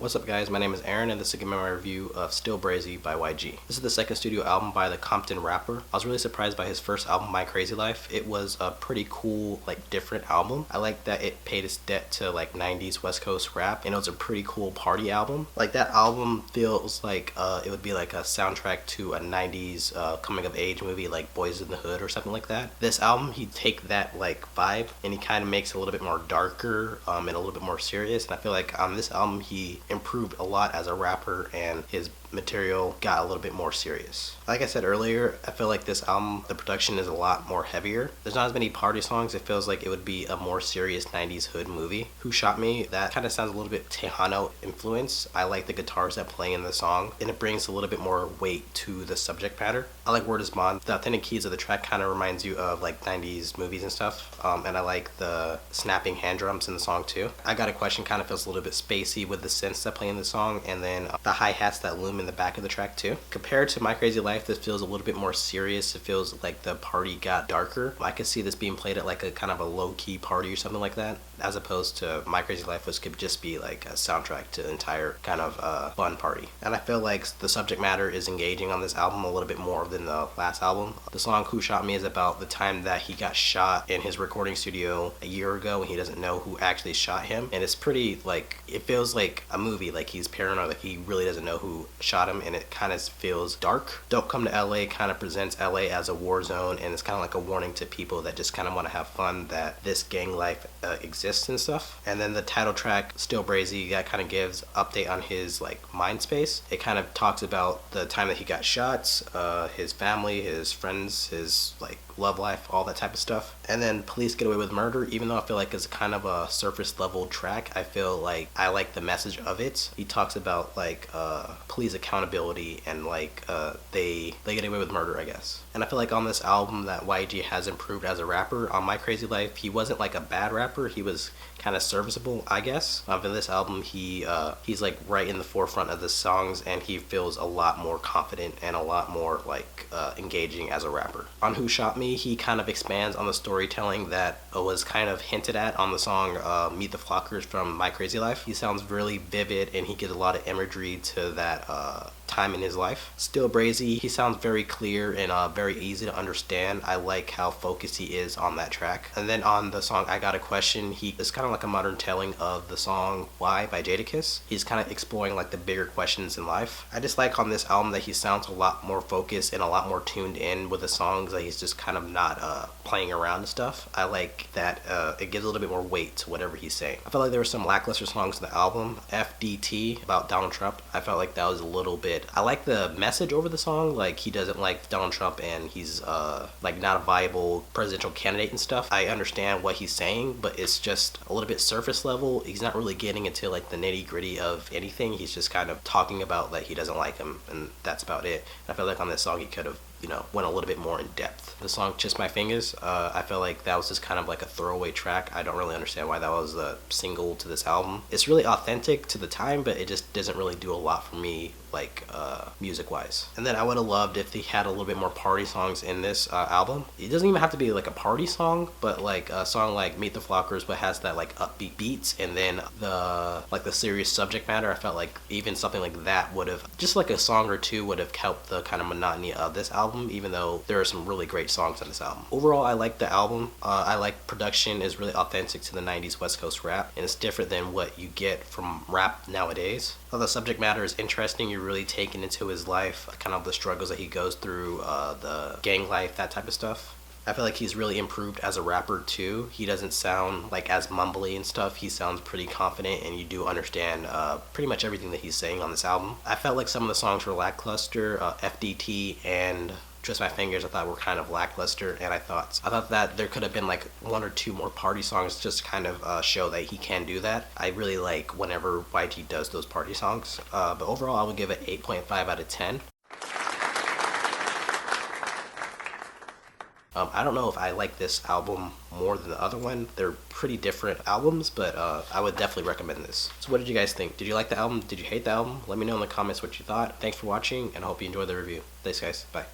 What's up guys, my name is Aaron and this is again my review of Still Brazy by YG. This is the second studio album by the Compton rapper. I was really surprised by his first album, My Crazy Life. It was a pretty cool, different album. I like that it paid its debt to 90s West Coast rap, and it was a pretty cool party album. That album feels like it would be like a soundtrack to a 90s coming of age movie like Boys in the Hood or something like that. This album, he'd take that vibe and he kind of makes it a little bit more darker and a little bit more serious, and I feel like on this album he improved a lot as a rapper and his material got a little bit more serious. Like I said earlier, I feel like this album, the production is a lot more heavier. There's not as many party songs. It feels like it would be a more serious 90s hood movie. Who Shot Me? That kind of sounds a little bit Tejano influence. I like the guitars that play in the song, and it brings a little bit more weight to the subject matter. I like Word Is Bond. The authentic keys of the track kind of reminds you of 90s movies and stuff, and I like the snapping hand drums in the song too. I Got a Question kind of feels a little bit spacey with the synths that play in the song, and then the hi-hats that loom in the back of the track too. Compared to My Crazy Life, this feels a little bit more serious. It feels like the party got darker. I could see this being played at a kind of a low-key party or something like that, as opposed to My Crazy Life, which could just be a soundtrack to the entire kind of fun party. And I feel like the subject matter is engaging on this album a little bit more than the last album. The song Who Shot Me is about the time that he got shot in his recording studio a year ago and he doesn't know who actually shot him, and it's pretty it feels like a movie. He's paranoid, he really doesn't know who shot him, and it kind of feels dark. Don't Come to LA kind of presents LA as a war zone, and it's kind of like a warning to people that just kind of want to have fun, that this gang life exists and stuff. And then the title track, Still Brazy, that kind of gives update on his mind space. It kind of talks about the time that he got shot, his family, his friends, his love life, all that type of stuff. And then Police Get Away with Murder, even though I feel like it's kind of a surface level track, I feel like I like the message of it. He talks about police accountability and they get away with murder, I guess. And I feel like on this album that YG has improved as a rapper. On My Crazy Life, he wasn't a bad rapper, he was kind of serviceable, I guess. For this album, he's right in the forefront of the songs, and he feels a lot more confident and a lot more engaging as a rapper. On Who Shot Me, he kind of expands on the storytelling that was kind of hinted at on the song Meet the Flockers from My Crazy Life. He sounds really vivid and he gives a lot of imagery to that time in his life. Still Brazy, he sounds very clear and very easy to understand. I like how focused he is on that track. And then on the song I Got a Question, he is kind of like a modern telling of the song Why by Jadakiss. He's kind of exploring the bigger questions in life. I just like on this album that he sounds a lot more focused and a lot more tuned in with the songs, that he's just kind of not playing around and stuff. I like that it gives a little bit more weight to whatever he's saying. I felt like there were some lackluster songs in the album. FDT, about Donald Trump, I felt like that was a little bit, I like the message over the song, he doesn't like Donald Trump and he's not a viable presidential candidate and stuff. I understand what he's saying, but it's just a little bit surface level. He's not really getting into the nitty gritty of anything. He's just kind of talking about that he doesn't like him, and that's about it. And I feel like on this song he could have went a little bit more in depth. The song Kiss My Fingaz, I feel like that was just kind of a throwaway track. I don't really understand why that was a single to this album. It's really authentic to the time, but it just doesn't really do a lot for me music wise. And then I would have loved if they had a little bit more party songs in this album. It doesn't even have to be a party song, but a song like Meet the Flockers, but has that upbeat beats, and then the serious subject matter. I felt like even something like that would have, just a song or two would have helped the kind of monotony of this album, even though there are some really great songs on this album. Overall, I like the album. I like production is really authentic to the 90s West Coast rap, and it's different than what you get from rap nowadays. The subject matter is interesting. You're really taken into his life, kind of the struggles that he goes through, the gang life, that type of stuff. I feel like he's really improved as a rapper too. He doesn't sound as mumbly and stuff. He sounds pretty confident, and you do understand pretty much everything that he's saying on this album. I felt like some of the songs were lackluster. FDT and Twist My Fingers I thought were kind of lackluster, and I thought that there could have been one or two more party songs just to kind of show that he can do that. I really like whenever YG does those party songs, but overall I would give it 8.5 out of 10. I don't know if I like this album more than the other one. They're pretty different albums, but I would definitely recommend this. So what did you guys think? Did you like the album? Did you hate the album? Let me know in the comments what you thought. Thanks for watching, and I hope you enjoyed the review. Thanks guys. Bye.